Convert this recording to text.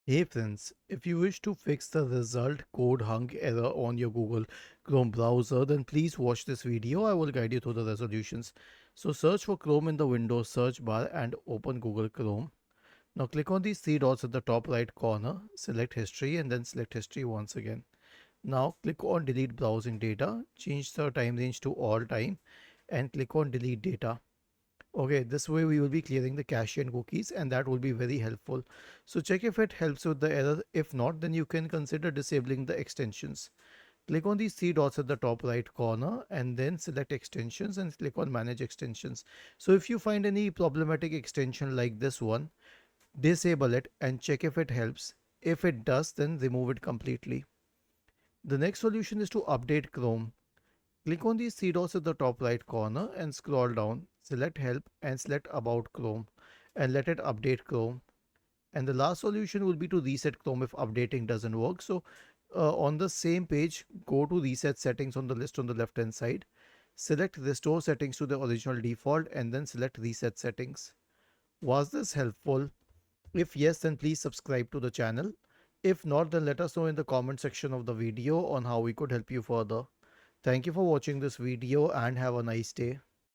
Hey friends, if you wish to fix the result code hung error on your Google Chrome browser, then please watch this video. I will guide you through the resolutions. So search for Chrome in the Windows search bar and open Google Chrome. Now click on these three dots at the top right corner, select history and then select history once again. Now click on delete browsing data, change the time range to all time and click on delete data. Okay, this way we will be clearing the cache and cookies and that will be very helpful. So check if it helps with the error. If not, then you can consider disabling the extensions. Click on these three dots at the top right corner and then select extensions and click on manage extensions. So if you find any problematic extension like this one, disable it and check if it helps. If it does, then remove it completely. The next solution is to update Chrome. Click on these three dots at the top right corner and scroll down. Select help and select about Chrome and let it update Chrome. And the last solution will be to reset Chrome if updating doesn't work. So on the same page, go to reset settings on the list on the left hand side. Select restore settings to the original default and then select reset settings. Was this helpful? If yes, then please subscribe to the channel. If not, then let us know in the comment section of the video on how we could help you further. Thank you for watching this video and have a nice day.